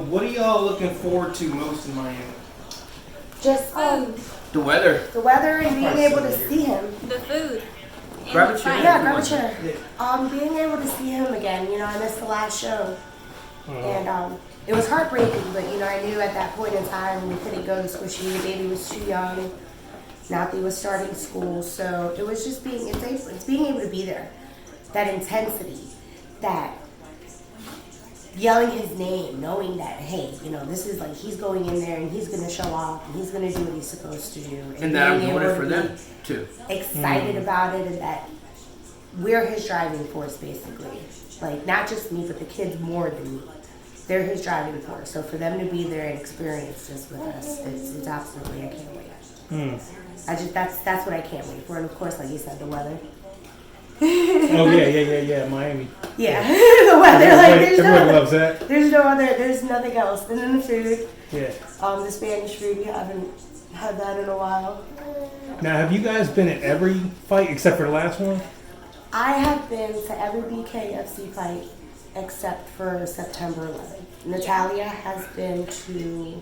what are y'all looking forward to most in Miami? Just The weather. the weather and being able to see him. The food. Grab a chair. Yeah, grab a chair. Being able to see him again. I missed the last show, and it was heartbreaking. But I knew at that point in time we couldn't go to Squishy. The baby was too young. Nathi was starting school, so it was just being able to be there. That intensity, that yelling his name, knowing that, hey, this is like he's going in there and he's going to show off and he's going to do what he's supposed to do. And that I'm doing it for them, too. Excited about it, and that we're his driving force, basically. Like, not just me, but the kids more than me. They're his driving force. So for them to be there and experience this with us, it's absolutely, I can't wait. That's what I can't wait for. And of course, like you said, the weather. Oh yeah, Miami. Yeah, the weather. Like everyone loves that. There's nothing else. And then the food. Yeah. The Spanish food. We haven't had that in a while. Now, have you guys been at every fight except for the last one? I have been to every BKFC fight except for September 11th. Natalia has been to.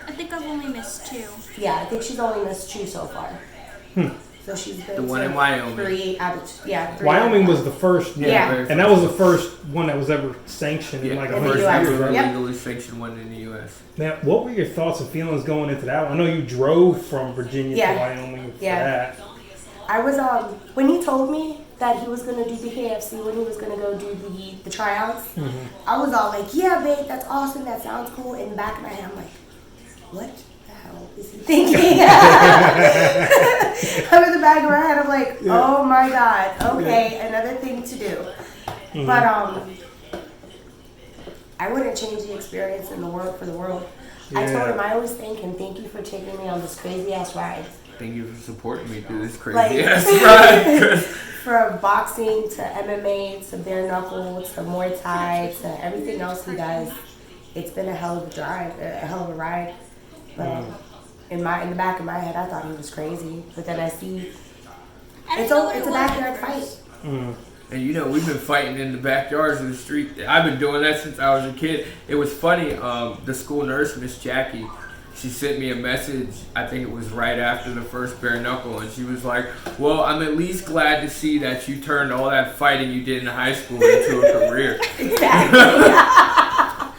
I think I've only missed 2. Yeah, I think she's only missed 2 so far. So she's been The one to in Wyoming. 3 out of 3. Wyoming was the first. Yeah. And that was the first one that was ever sanctioned in like a In the first US. year, right? Yep. Legally sanctioned one in the U.S. Now, what were your thoughts and feelings going into that one? I know you drove from Virginia to Wyoming for that. I was when he told me that he was gonna do BKFC, when he was gonna go do the tryouts, I was all like, yeah, babe, that's awesome, that sounds cool. In the back of my head, I'm like, what the hell is he thinking? I'm in the back of my head, I'm like, oh my God, okay, another thing to do. But I wouldn't change the experience in the world for the world. I told him, I always thank him, thanss you for taking me on this crazy ass ride. Thank you for supporting me through this crazy Like, ass ride. From boxing to MMA to bare knuckle to Muay Thai to everything else he does, it's been a hell of a drive, a hell of a ride. But in the back of my head, I thought he was crazy. But then I see it's a backyard fight. And we've been fighting in the backyards of the street. I've been doing that since I was a kid. It was funny. The school nurse, Miss Jackie, she sent me a message, I think it was right after the first bare knuckle, and she was like, well, I'm at least glad to see that you turned all that fighting you did in high school into a career. Exactly. I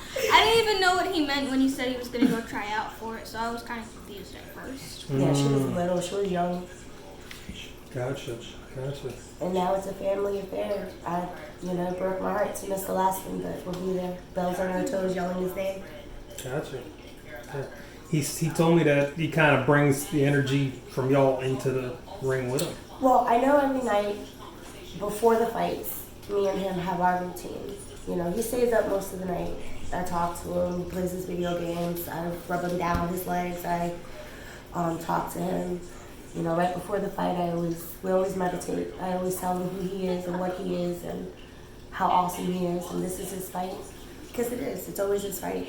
didn't even know what he meant when he said he was going to go try out for it, so I was kind of confused at first. Yeah, she was little, she was young. Gotcha. And now it's a family affair. It broke my heart to miss the last one, but we'll be there. Bells on our toes, yelling his name. Gotcha. Yeah. He told me that he kind of brings the energy from y'all into the ring with him. Well, I know every night before the fights, me and him have our routine. He stays up most of the night. I talk to him, he plays his video games, I rub him down his legs, I talk to him. Right before the fight, we always meditate. I always tell him who he is and what he is and how awesome he is, and this is his fight. Because it is. It's always his fight.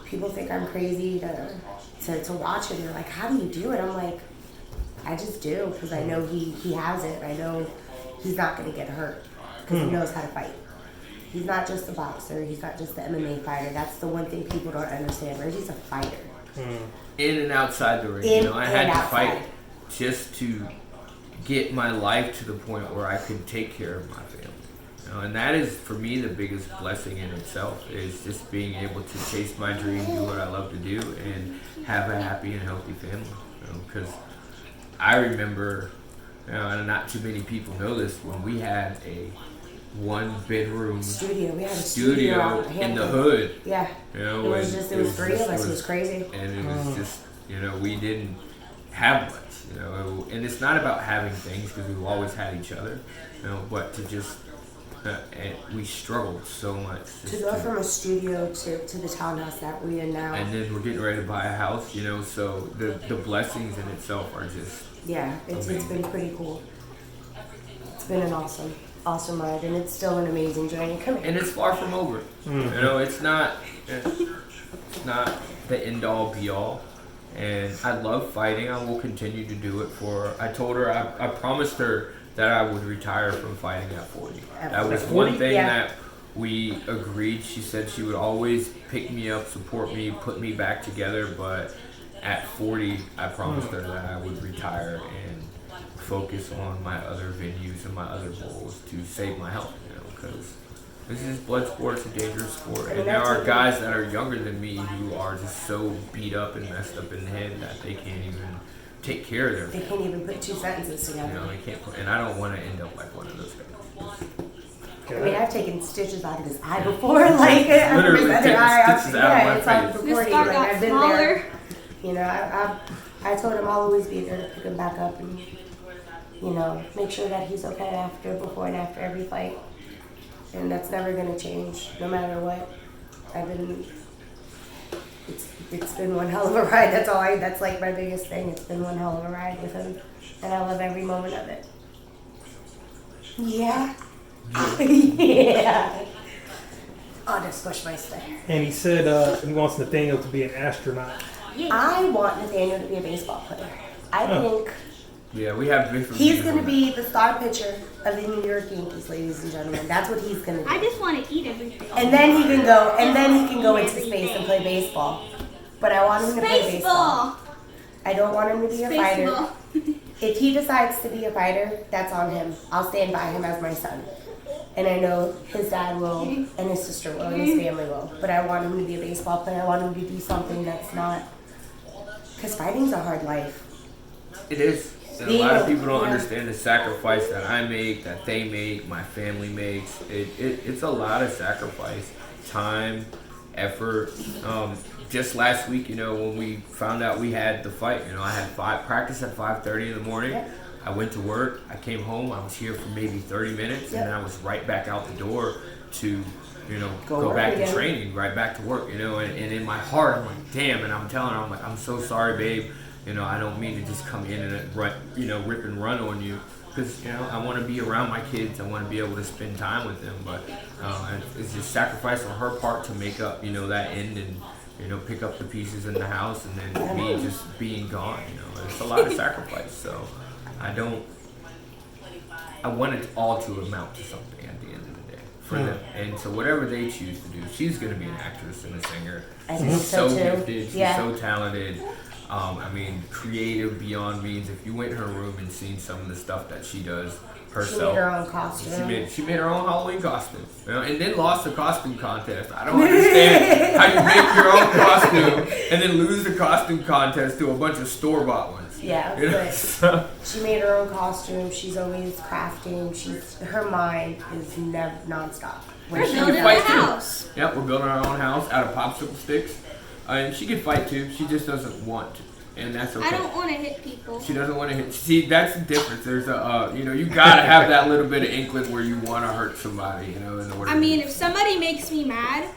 People think I'm crazy to watch it. They're like, how do you do it? I'm like, I just do because I know he has it. I know he's not going to get hurt because he knows how to fight. He's not just a boxer. He's not just the MMA fighter. That's the one thing people don't understand. Reggie's a fighter. In and outside the ring. I had to fight just to get my life to the point where I could take care of my family. And that is, for me, the biggest blessing in itself, is just being able to chase my dream, do what I love to do, and have a happy and healthy family. Because I remember, and not too many people know this, when we had a one-bedroom studio. We had a studio in the hood. Yeah. It was 3 of us. It was crazy. And it was just, we didn't have much. And it's not about having things, because we've always had each other, but to just and we struggled so much to go from a studio to the townhouse that we're in now. And then we're getting ready to buy a house, so the blessings in itself are just it's been pretty cool. It's been an awesome ride, and it's still an amazing journey. And it's far from over. It's not the end all be all. And I love fighting. I will continue to do it I told her, I promised her that I would retire from fighting at 40. That was one thing that we agreed. She said she would always pick me up, support me, put me back together. But at 40, I promised her that I would retire and focus on my other venues and my other goals to save my health. Because this is blood sport. It's a dangerous sport, and there are guys that are younger than me who are just so beat up and messed up in the head that they can't even take care of their. They can't even put 2 sentences together. They can't. And I don't want to end up like one of those guys. I mean, I've taken stitches out of his eye before, like literally taking stitches out of my face. Recording, like I've been there. You know, I told him I'll always be there to pick him back up and, you know, make sure that he's okay before and after every fight. And that's never gonna change, no matter what. It's been one hell of a ride. That's like my biggest thing. It's been one hell of a ride with him, and I love every moment of it. Yeah. Yeah. I'll just squish my stare. And he said he wants Nathaniel to be an astronaut. I want Nathaniel to be a baseball player. I think Yeah, we have different. he's going to be the star pitcher of the New York Yankees, ladies and gentlemen. That's what he's going to do. I just want to eat everything. And then he can go into space and play baseball. But I want him to play baseball. I don't want him to be a fighter. If he decides to be a fighter, that's on him. I'll stand by him as my son. And I know his dad will, and his sister will, and his family will. But I want him to be a baseball player. I want him to do something that's not... Because fighting's a hard life. It is. And a lot of people don't understand the sacrifice that I make, that they make, my family makes. It's a lot of sacrifice. Time, effort. Just last week, when we found out we had the fight, I had practice at 5:30 in the morning. Yep. I went to work. I came home. I was here for maybe 30 minutes, and then I was right back out the door to, go back to training, right back to work, and in my heart, I'm like, damn, and I'm telling her, I'm like, I'm so sorry, babe. I don't mean to just come in and rip and run on you, because I want to be around my kids. I want to be able to spend time with them, but it's just sacrifice on her part to make up, that end and pick up the pieces in the house, and then me just being gone. It's a lot of sacrifice. So I want it all to amount to something at the end of the day for them. And so whatever they choose to do, she's going to be an actress and a singer. I think She's so too. gifted. She's so talented. Creative beyond means. If you went in her room and seen some of the stuff that she does herself. She made her own costume. She made her own Halloween costume. And then lost the costume contest. I don't understand how you make your own costume and then lose the costume contest to a bunch of store-bought ones. Yeah, but she made her own costume. She's always crafting. Her mind is never nonstop. We're building a house. Yep, we're building our own house out of popsicle sticks. And she can fight too. She just doesn't want to, and that's okay. I don't want to hit people. She doesn't want to hit. See, that's the difference. There's you gotta have that little bit of inkling where you want to hurt somebody, in order. I mean, if somebody makes me mad,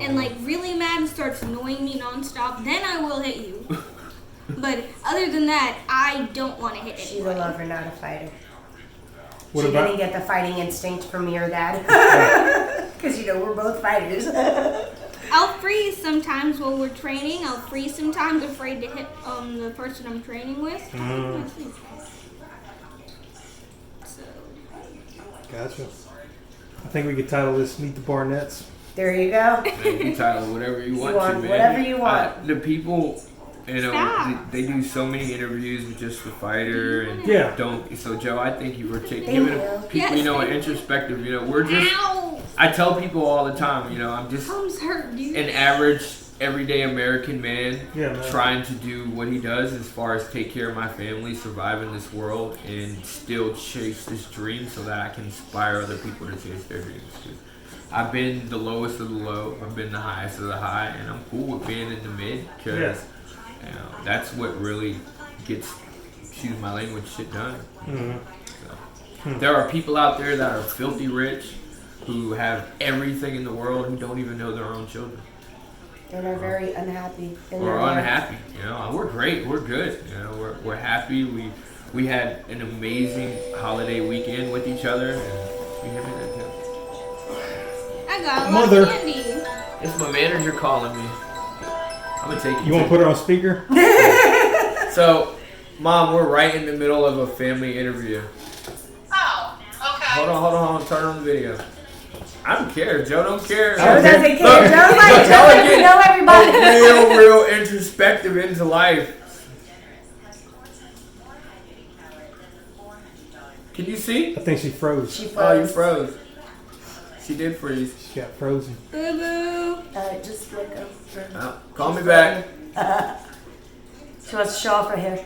and really mad and starts annoying me nonstop, then I will hit you. But other than that, I don't want to hit She's anybody. a lover, not a fighter. What She about- didn't get the fighting instinct from me or Dad. Because, we're both fighters. I'll freeze sometimes while we're training. I'll freeze sometimes, afraid to hit the person I'm training with. So. Gotcha. I think we could title this "Meet the Barnetts." There you go. You can title whatever you want to, man. Whatever you want. The people, Stop. they do so many interviews with just the fighter, and Yeah. So Joe, I think you were giving you. people, Yes, an introspective. We're just. Ow! I tell people all the time, I'm just Thumbs hurt, dude. an average, everyday American man, Yeah, man. trying to do what he does as far as take care of my family, survive in this world, and still chase this dream so that I can inspire other people to chase their dreams. 'Cause I've been the lowest of the low, I've been the highest of the high, and I'm cool with being in the mid, because that's what really gets, excuse my language, shit done. So, there are people out there that are filthy rich, who have everything in the world, who don't even know their own children. And are very unhappy. We're unhappy. We're great. We're good. We're happy. We had an amazing holiday weekend with each other. And you hear me that too? I got a Mother. lot of candy. It's my manager calling me. I'm gonna take it. You want to put her on speaker? So, Mom, we're right in the middle of a family interview. Oh, okay. Hold on. Turn on the video. I don't care. Joe don't care. Joe doesn't care. Look, Joe's like, Joe Joe doesn't know everybody. real introspective into life. Can you see? I think she froze. She froze. Oh, you froze. She did freeze. She got frozen. Boo boo. Just look up. Oh, call me back. She wants to show off her hair.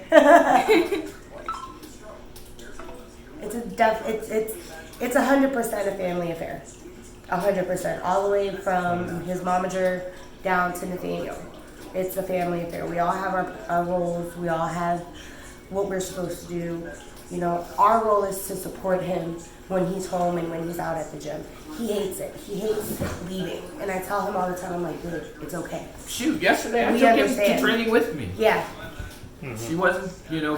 It's 100% a family affair. 100%, all the way from his momager down to Nathaniel. It's a family affair. We all have our roles. We all have what we're supposed to do. You know, our role is to support him when he's home and when he's out at the gym. He hates it. He hates leaving. And I tell him all the time, I'm like, dude, it's okay. Shoot, yesterday I We took him understand. to training with me. Yeah. She wasn't,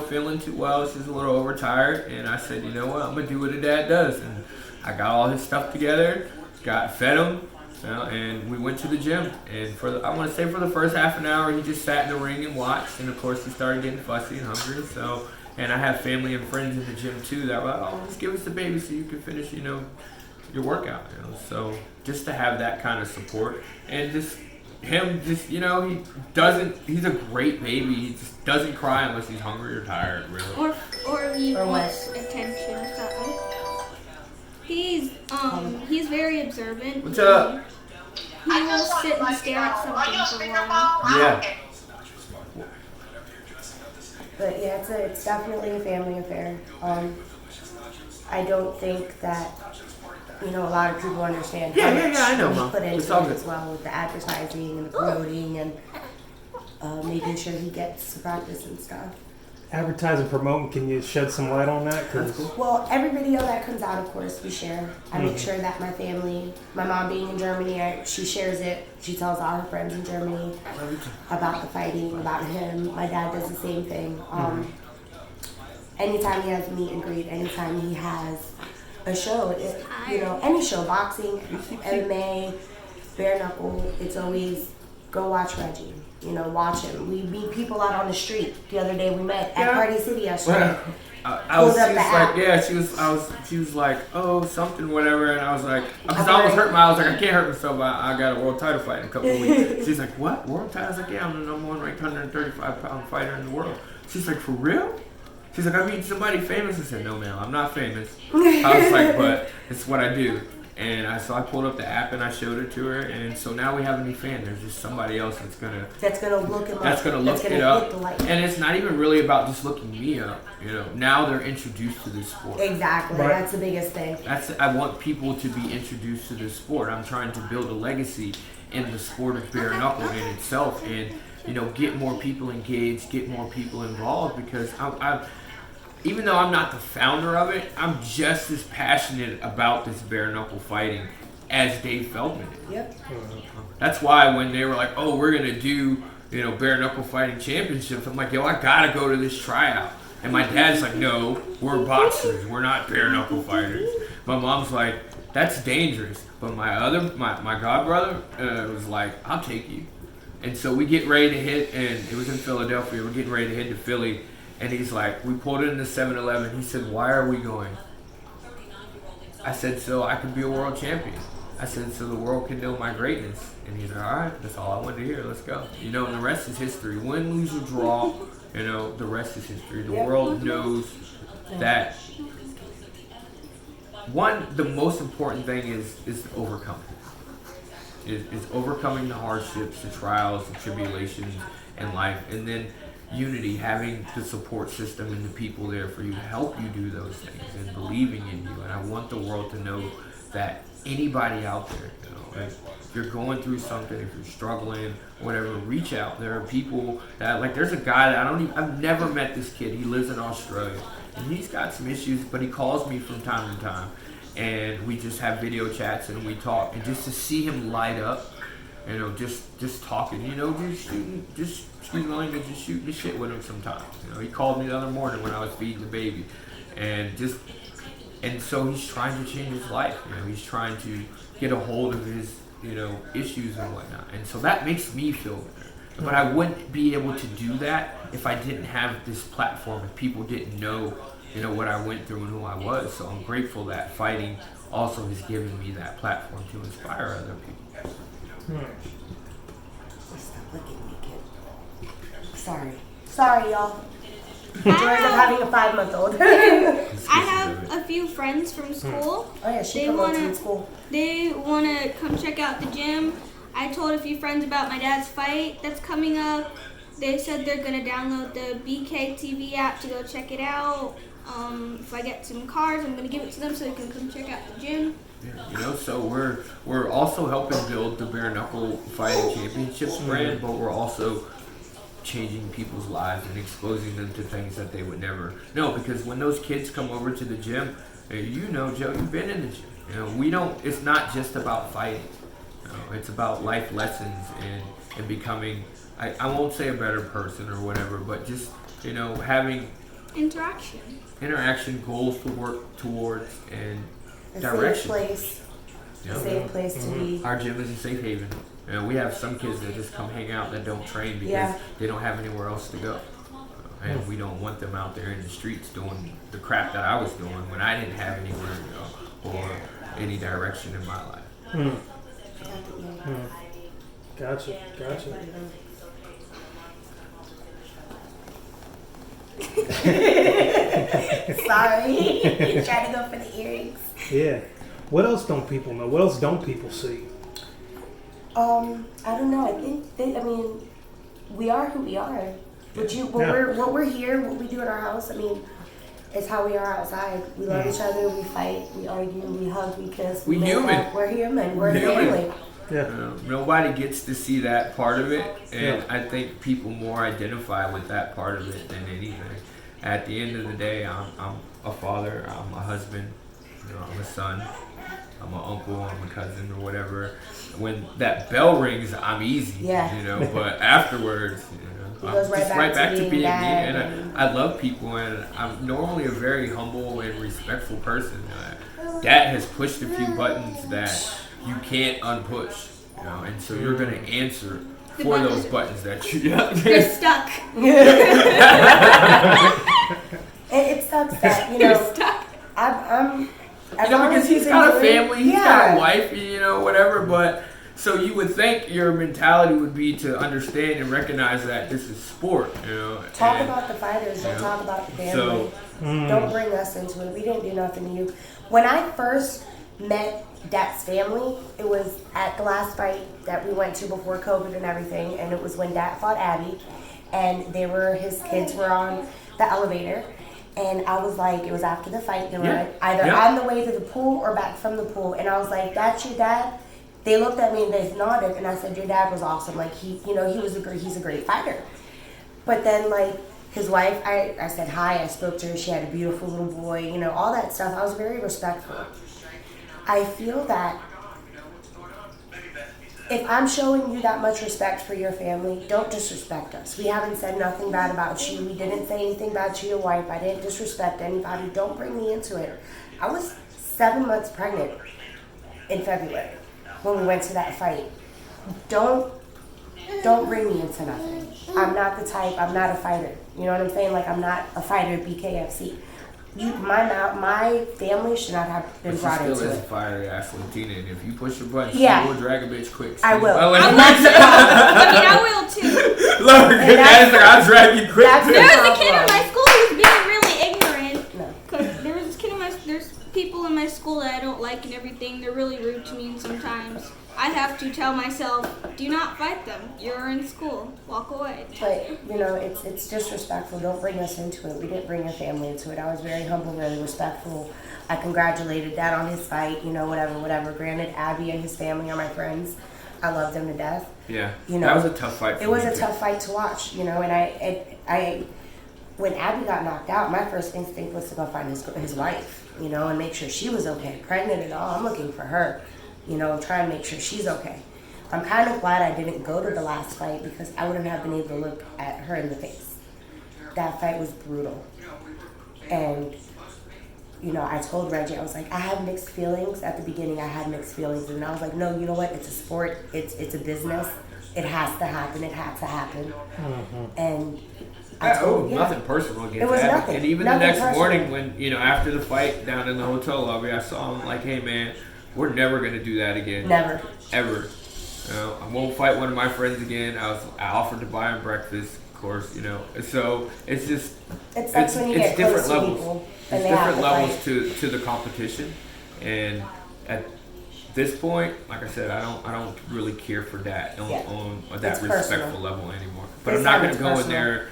feeling too well. She was a little overtired. And I said, you know what, I'm going to do what a dad does. And I got all his stuff together, fed him, and we went to the gym. And I want to say for the first half an hour, he just sat in the ring and watched. And, of course, he started getting fussy and hungry. And I have family and friends in the gym, too, that were like, oh, just give us the baby so you can finish, your workout. So just to have that kind of support. And he's a great baby. He just doesn't cry unless he's hungry or tired, really. Or he wants attention or something. He's very observant. What's up? He will sit and stare at something for a while. Yeah. But yeah, it's definitely a family affair. I don't think that, a lot of people understand how much I know, we Mom. put into It's all it good. as well with the advertising and the promoting and making sure he gets to practice and stuff. Advertising, promoting, can you shed some light on that? Well, every video that comes out, of course, we share. I make sure that my family, my mom being in Germany, she shares it. She tells all her friends in Germany about the fighting, about him. My dad does the same thing. Anytime he has a meet and greet, anytime he has a show, any show, boxing, MMA, bare knuckle, it's always go watch Reggie. Watch him. We meet people out on the street. The other day we met at Party City yesterday. She was like, oh, something, whatever, and I was like, because I was hurt. I was like, I can't hurt myself. I got a world title fight in a couple of weeks. She's like, what? World title? I was like, yeah, I'm the number one ranked 135-pound fighter in the world. She's like, for real? She's like, I mean, somebody famous. I said, no, ma'am, I'm not famous. I was like, but it's what I do. And I pulled up the app and I showed it to her, and so now we have a new fan. There's just somebody else that's gonna look it up. And it's not even really about just looking me up. Now they're introduced to this sport. Exactly, right. That's the biggest thing. I want people to be introduced to this sport. I'm trying to build a legacy in the sport of bare knuckle in itself, and get more people engaged, get more people involved, because even though I'm not the founder of it, I'm just as passionate about this bare knuckle fighting as Dave Feldman is. Yep. That's why when they were like, oh, we're going to do, bare knuckle fighting championships, I'm like, yo, I got to go to this tryout. And my dad's like, no, we're boxers. We're not bare knuckle fighters. My mom's like, that's dangerous. But my godbrother was like, I'll take you. And so we get ready to hit, and it was in Philadelphia. We're getting ready to head to Philly. And he's like, we pulled it in the 7-Eleven. He said, why are we going? I said, so I could be a world champion. I said, so the world can know my greatness. And he's like, all right, that's all I wanted to hear. Let's go. And the rest is history. Win, lose, or draw, the rest is history. The world knows that. The most important thing is overcoming. Is overcoming the hardships, the trials, the tribulations in life. And then unity, having the support system and the people there for you to help you do those things and believing in you. And I want the world to know that anybody out there, if you're going through something, if you're struggling, whatever, reach out. There are people that, there's a guy that I've never met this kid. He lives in Australia and he's got some issues, but he calls me from time to time and we just have video chats and we talk, and just to see him light up, just talking, just shooting the shit with him sometimes. He called me the other morning when I was feeding the baby, and so he's trying to change his life. He's trying to get a hold of his, issues and whatnot, and so that makes me feel better. But I wouldn't be able to do that if I didn't have this platform, if people didn't know what I went through and who I was. So I'm grateful that fighting also has given me that platform to inspire other people. Stop looking at me, kid. Sorry, y'all. Joys of having a 5-month-old. I have a few friends from school. Oh yeah, she promotes in school. They wanna come check out the gym. I told a few friends about my dad's fight that's coming up. They said they're gonna download the BKTV app to go check it out. If I get some cards, I'm gonna give it to them so they can come check out the gym. Yeah, so we're also helping build the bare knuckle fighting championships brand, but we're also changing people's lives and exposing them to things that they would never know. Because when those kids come over to the gym, Joe, you've been in the gym. It's not just about fighting. It's about life lessons and becoming, I won't say a better person or whatever, but just, having interaction, goals to work towards, and direction. A safe place to be. Our gym is a safe haven. We have some kids that just come hang out that don't train because they don't have anywhere else to go. And we don't want them out there in the streets doing the crap that I was doing when I didn't have anywhere to go or any direction in my life. Gotcha. Sorry. Trying to go for the earrings. Yeah. What else don't people know? What else don't people see? I don't know. I think we are who we are. What we're here, what we do in our house, it's how we are outside. We love each other, we fight, we argue, we hug, we kiss. We're human. We're human. We're family. Yeah. Nobody gets to see that part of it, and I think people more identify with that part of it than anything. At the end of the day, I'm a father, I'm a husband, I'm a son, I'm an uncle, I'm a cousin, or whatever. When that bell rings, I'm easy, but afterwards, I'm goes just right back to being me. And I love people, and I'm normally a very humble and respectful person. Dad has pushed a few buttons that you can't unpush, and so you're going to answer for those buttons that They're stuck. It sucks that, You're stuck. I'm because he's got a family, he's got a wife, whatever, but so you would think your mentality would be to understand and recognize that this is sport, Talk about the fighters, don't talk about the family. Don't bring us into it. We didn't do nothing to you. When I first met Dad's family, it was at the last fight that we went to before COVID and everything, and it was when Dad fought Abby, and his kids were on the elevator. And I was like, it was after the fight, they were either on the way to the pool or back from the pool. And I was like, that's your dad? They looked at me and they nodded, and I said, your dad was awesome. Like, he's a great fighter. But then, his wife, I said hi, I spoke to her, she had a beautiful little boy, all that stuff. I was very respectful. I feel that if I'm showing you that much respect for your family, don't disrespect us. We haven't said nothing bad about you. We didn't say anything bad to your wife. I didn't disrespect anybody. Don't bring me into it. I was 7 months pregnant in February when we went to that fight. Don't bring me into nothing. I'm not the type. I'm not a fighter. You know what I'm saying? I'm not a fighter at BKFC. My family should not have been brought into it. Still is a fiery ass Latina, and if you push your button, you will drag a bitch quick. I will. I will too. Look, I'll drag you quick. There was a kid in my school who was being really ignorant. No. Cause there was this kid there's people in my school that I don't like and everything. They're really rude to me, and sometimes I have to tell myself, do not fight them. You're in school. Walk away. But, it's disrespectful. Don't bring us into it. We didn't bring your family into it. I was very humble, very respectful. I congratulated Dad on his fight, whatever. Granted, Abby and his family are my friends. I love them to death. Yeah. That was a tough fight for me. It was a tough fight to watch, and I when Abby got knocked out, my first instinct was to go find his wife, and make sure she was okay. Pregnant and all, I'm looking for her. Trying to make sure she's okay. I'm kind of glad I didn't go to the last fight because I wouldn't have been able to look at her in the face. That fight was brutal. And, I told Reggie, I was like, I have mixed feelings. At the beginning, I had mixed feelings. And I was like, no, you know what? It's a sport. It's a business. It has to happen. It had to happen. And Nothing personal against It was Abby. nothing. And even Nothing the next personal. morning when, after the fight down in the hotel lobby, I saw him like, hey man, we're never going to do that again. Never. Ever. I won't fight one of my friends again. I offered to buy him breakfast, of course, So it's just, It sucks when you get different close to levels. people It's and they have different to levels fight. to the competition. And at this point, like I said, I don't really care for that on that It's respectful personal. level anymore. But This I'm not time going to it's go in personal. there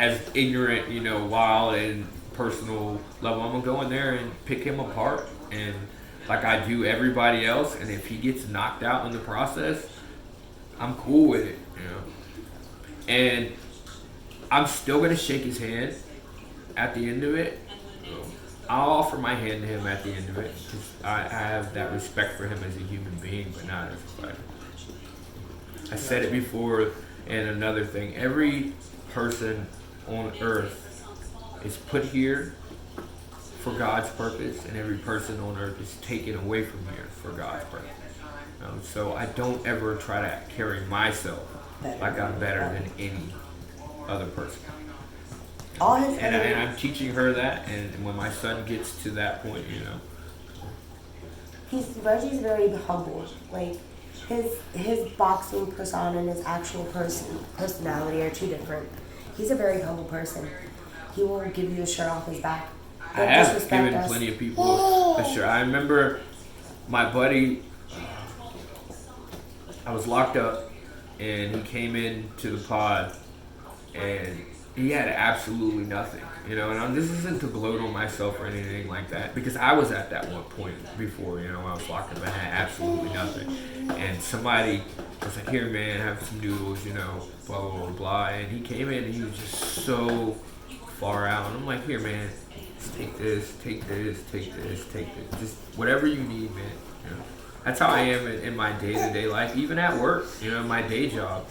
as ignorant, wild and personal level. I'm going to go in there and pick him apart and like I do everybody else. And if he gets knocked out in the process, I'm cool with it, And I'm still going to shake his hand at the end of it. I'll offer my hand to him at the end of it because I have that respect for him as a human being, but not as a fighter. I said it before, and another thing, every person on earth is put here for God's purpose, and every person on earth is taken away from here for God's purpose. So I don't ever try to carry myself like I'm better than any other person. And I'm teaching her that, and when my son gets to that point, Reggie's very humble. Like his boxing persona and his actual personality are two different. He's a very humble person. He will give you the shirt off his back. I have given plenty of people a shirt. I remember my buddy, I was locked up, and he came into the pod, and he had absolutely nothing, and this isn't to gloat on myself or anything like that, because I was at that one point before, I was locked up and I had absolutely nothing, and somebody was like, here man, have some noodles, blah, blah, blah, blah, and he came in and he was just so far out, and I'm like, here man, just take this, just whatever you need, man, That's how I am in my day-to-day life, even at work, my day job.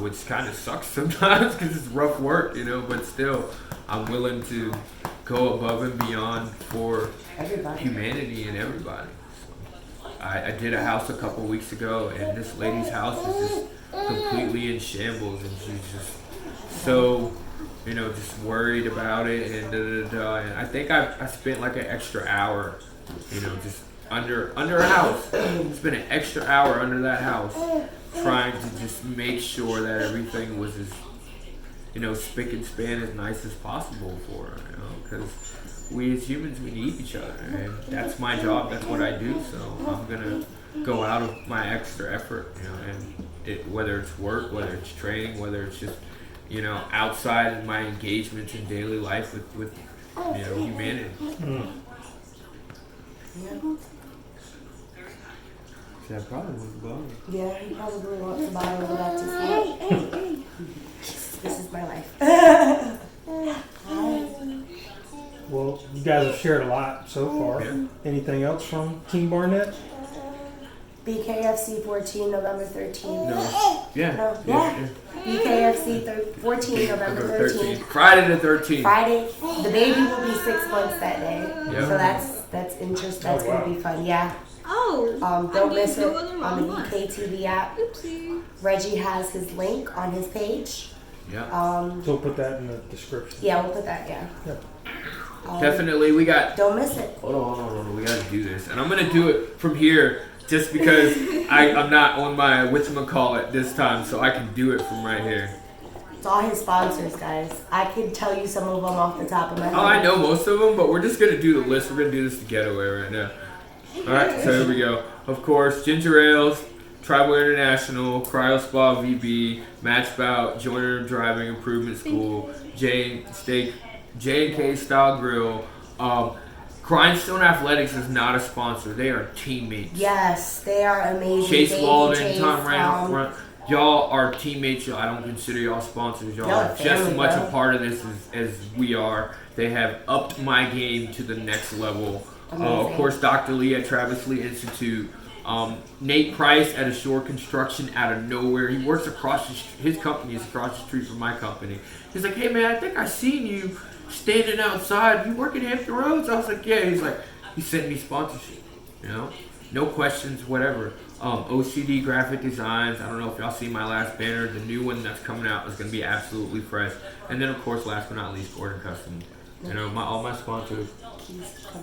Which kind of sucks sometimes because it's rough work, but still, I'm willing to go above and beyond for humanity and everybody. So, I did a house a couple weeks ago, and this lady's house is just completely in shambles, and she's just so, just worried about it, and da-da-da-da. And I think I spent like an extra hour, just under a house. Spent an extra hour under that house, trying to just make sure that everything was as, spick and span as nice as possible for her, because we as humans, we need each other, and that's my job, that's what I do, so I'm gonna go out of my extra effort, and whether it's work, whether it's training, whether it's just, outside of my engagements in daily life with humanity. Yeah. That probably was the bottom. Yeah, he probably wants to buy over that to sleep. This is my life. Well, you guys have shared a lot so far. Yeah. Anything else from Team Barnett? BKFC 14, November 13th. No. Yeah. No. Yeah. BKFC 14, November 13th. Friday the 13th. Friday. The baby will be 6 months that day. Yep. So that's interesting. That's Oh, wow. going to be fun. Yeah. Oh. Don't I miss didn't it know the on the wrong one. BKTV app. Oopsie. Reggie has his link on his page. Yeah. So we'll put that in the description. Yeah, we'll put that, yeah. Yep. Definitely, we got. Don't miss it. Hold on. We gotta do this, and I'm gonna do it from here, just because I'm not on my whatchamacallit this time, so I can do it from right here. It's all his sponsors, guys. I can tell you some of them off the top of my head. Oh, I know most of them, but we're just gonna do the list. We're gonna do this together right now. All right, so here we go. Of course, Ginger Ales, Tribal International, Cryo Spa VB, Match Bout, Joiner Driving Improvement School, J&K Style Grill. Grindstone Athletics is not a sponsor. They are teammates. Yes, they are amazing. Chase Thank you, Walden, Chase. Tom Rand. Y'all are teammates. I don't consider y'all sponsors. Y'all Y'all are are just as family, much bro. a part of this as we are. They have upped my game to the next level. Of Amazing. course, Dr. Lee at Travis Lee Institute. Nate Price at Ashore Construction out of nowhere. He works his company is across the street from my company. He's like, hey man, I think I seen you standing outside. You work at Hampton Roads? I was like, yeah. He's like, he sent me sponsorship, no questions, whatever. OCD graphic designs. I don't know if y'all see my last banner. The new one that's coming out is going to be absolutely fresh. And then, of course, last but not least, Gordon Custom. You know, all my sponsors.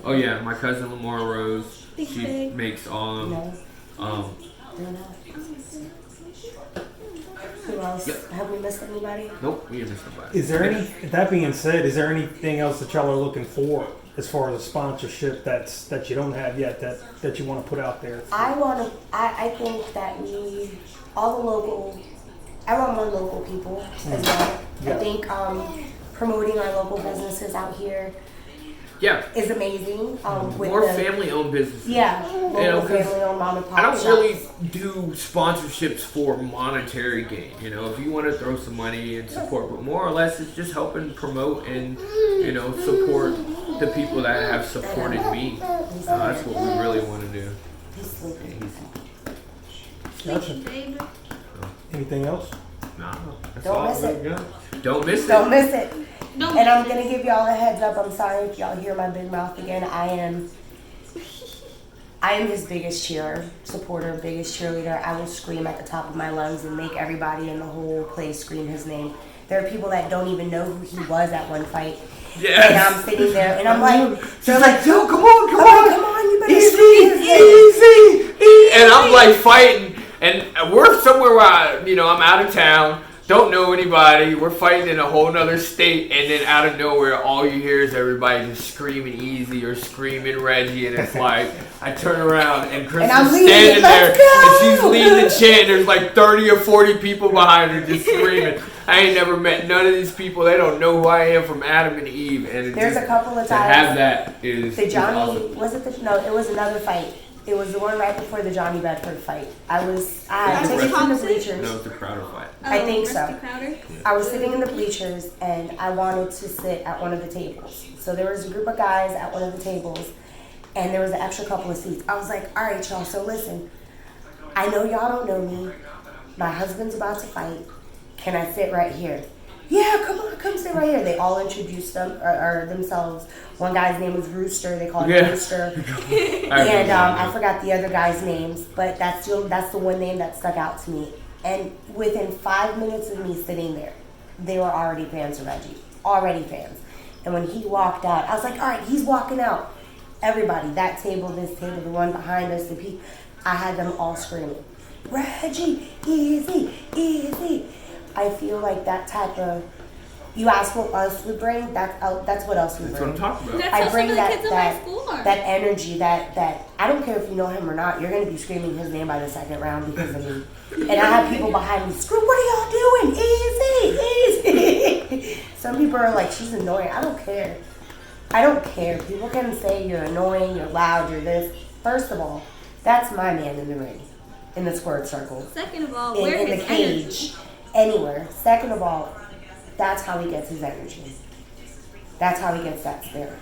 Oh yeah, my cousin Lamar Rose. She makes all of them. Who else? Yep. Have we missed anybody? Nope, we didn't miss nobody. Is there any? That being said, is there anything else that y'all are looking for as far as a sponsorship that you don't have yet that you want to put out there? I think that I want more local people as well. Yeah. I think promoting our local businesses out here is amazing. With More family-owned businesses. Yeah, local family-owned mom and pop I don't shops. really do sponsorships for monetary gain. You know, if you want to throw some money and support, but more or less it's just helping promote and, you know, support the people that have supported me. That's what we really want to do. Gotcha. Anything else? Nah, that's Don't all. miss it. Don't miss it. Don't miss it. Don't And I'm gonna give y'all a heads up. I'm sorry if y'all hear my big mouth again. I am his biggest supporter, biggest cheerleader. I will scream at the top of my lungs and make everybody in the whole place scream his name. There are people that don't even know who he was at one fight. Yes. And I'm sitting there and I'm like, She's like, yo, come on, you better scream his name. easy. And I'm like fighting, and we're somewhere where I'm out of town. Don't know anybody. We're fighting in a whole nother state, and then out of nowhere, all you hear is everybody just screaming "Easy" or screaming Reggie, and it's like I turn around and Chris is standing there, and she's leading the chant. There's like 30 or 40 people behind her just screaming. I ain't never met none of these people. They don't know who I am from Adam and Eve, and There's a couple of to have times. that is The Johnny, awesome. was it no, it was another fight. It was the one right before the Johnny Bedford fight. I had tickets in the bleachers. No, it's a Crowder fight. I think so. Rusty Crowder? I was sitting in the bleachers and I wanted to sit at one of the tables. So there was a group of guys at one of the tables and there was an extra couple of seats. I was like, all right, y'all, so listen. I know y'all don't know me. My husband's about to fight. Can I sit right here? Yeah, come on, come sit right here. They all introduced themselves. One guy's name was Rooster. They called him Rooster. And I forgot the other guys' names, but that's the one name that stuck out to me. And within 5 minutes of me sitting there, they were already fans of Reggie. Already fans. And when he walked out, I was like, all right, he's walking out. Everybody, that table, this table, the one behind us, I had them all screaming, Reggie, easy, easy. I feel like that type of, you ask what else we bring, that's what else we bring. That's what I'm talking about. That's I how bring some of the kids in my school are. that energy, that I don't care if you know him or not, you're going to be screaming his name by the second round because of me. And I have people behind me scream, what are y'all doing? Easy, easy. Some people are like, she's annoying. I don't care. I don't care. People can say you're annoying, you're loud, you're this. First of all, that's my man in the ring, in the squirt circle. Second of all, In the cage, anywhere. Second of all, that's how he gets his energy. That's how he gets that spirit.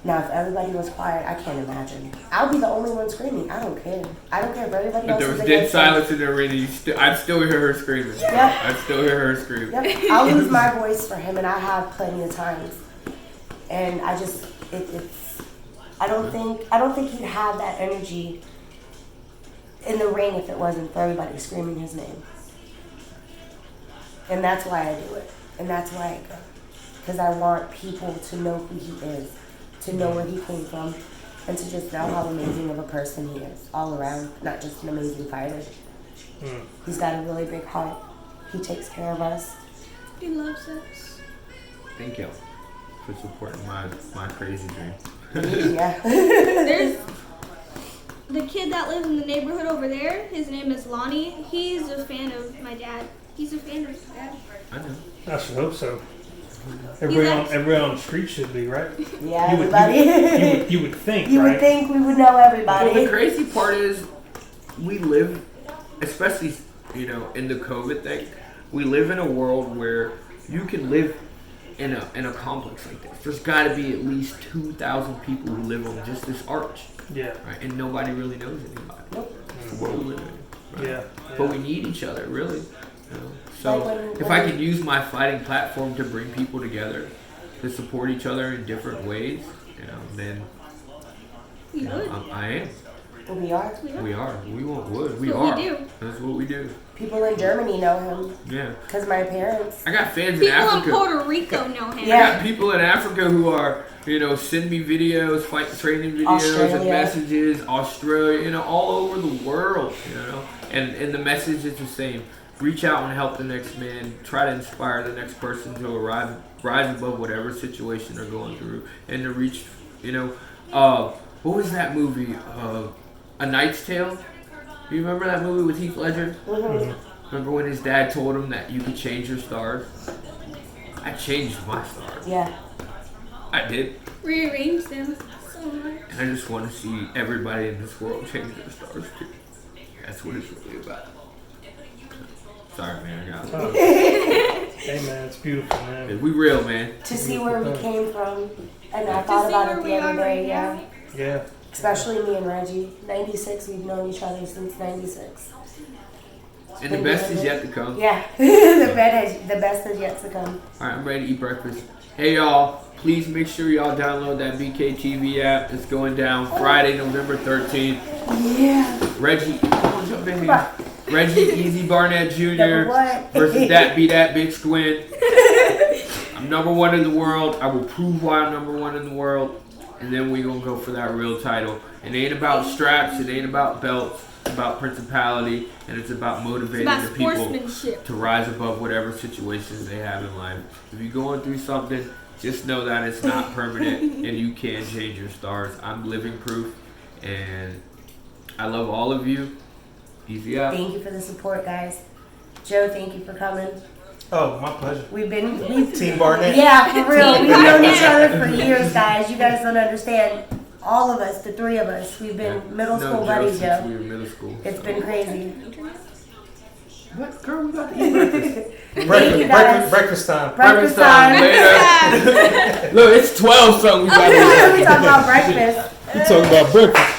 Now, if everybody was quiet, I can't imagine. I'll be the only one screaming. I don't care. I don't care if everybody But else there is was dead against silence in the arena. I'd still hear her screaming. Yep. I'd still hear her screaming. Yep. I'll lose my voice for him, and I have plenty of times. And I just, I don't think he'd have that energy in the ring if it wasn't for everybody screaming his name. And that's why I do it. And that's why I go. Because I want people to know who he is, to know where he came from, and to just know how amazing of a person he is all around, not just an amazing fighter. He's got a really big heart. He takes care of us. He loves us. Thank you for supporting my crazy dream. Yeah. There's the kid that lives in the neighborhood over there. His name is Lonnie. He's a fan of my dad. He's a fan of my dad. I know. I should hope so. Everybody on the street should be, right? Yeah, You would- everybody. You would think, You right? would think we would know everybody. Well, the crazy part is we live, especially, in the COVID thing, we live in a world where you can live in a complex like this. There's got to be at least 2,000 people who live on just this arch. Yeah. Right? And nobody really knows anybody. Nope. It's the world we live in. Right? Yeah. But we need each other, really. So Like if I can use my fighting platform to bring people together, to support each other in different ways, then You would. I am. We are. We are. We want wood. We That's are. what we do. That's what we do. People in Germany know him. Yeah. Because my parents. I got fans in People Africa. in Puerto Rico know him. Yeah. I got people in Africa who are, send me videos, fight training videos and Australia. messages, Australia, all over the world, And the message is the same. Reach out and help the next man. Try to inspire the next person to rise above whatever situation they're going through. And to reach, what was that movie? A Knight's Tale? You remember that movie with Heath Ledger? Mm-hmm. Remember when his dad told him that you could change your stars? I changed my stars. Yeah. I did. Rearrange them so much. And I just want to see everybody in this world change their stars too. That's what it's really about. Sorry, man. I got it. Hey, man, it's beautiful, man. We real, man. To see where we came from. And I To thought see about where it we the other are day, right yeah. now. Yeah. Especially me and Reggie. 96, we've known each other since 96. And the best is yet to come. Yeah. the best is yet to come. Alright, I'm ready to eat breakfast. Hey, y'all. Please make sure y'all download that BKTV app. It's going down Friday, November 13th. Yeah. Reggie, come on, jump in here. Reggie, Easy Barnett Jr. Number one. versus That Be That Big Squint. I'm number one in the world. I will prove why I'm number one in the world. And then we gonna go for that real title. It ain't about straps. It ain't about belts. It's about principality, and it's about motivating It's about the people sportsmanship. to rise above whatever situations they have in life. If you're going through something, just know that it's not permanent, and you can change your stars. I'm living proof, and I love all of you. Easy out. Thank you for the support, guys. Joe, thank you for coming. Oh, my pleasure. We've Team Barnett. Yeah, for real. Team We've known each Barnett. other for years, guys. You guys don't understand. All of us, the three of us, we've been middle school buddies, since Joe. we were middle school. It's been crazy. What? Girl, we about to eat breakfast. Thank you, guys. Breakfast time. Breakfast time. Later. Look, it's 12 something. We got We talking about breakfast. You talking about breakfast?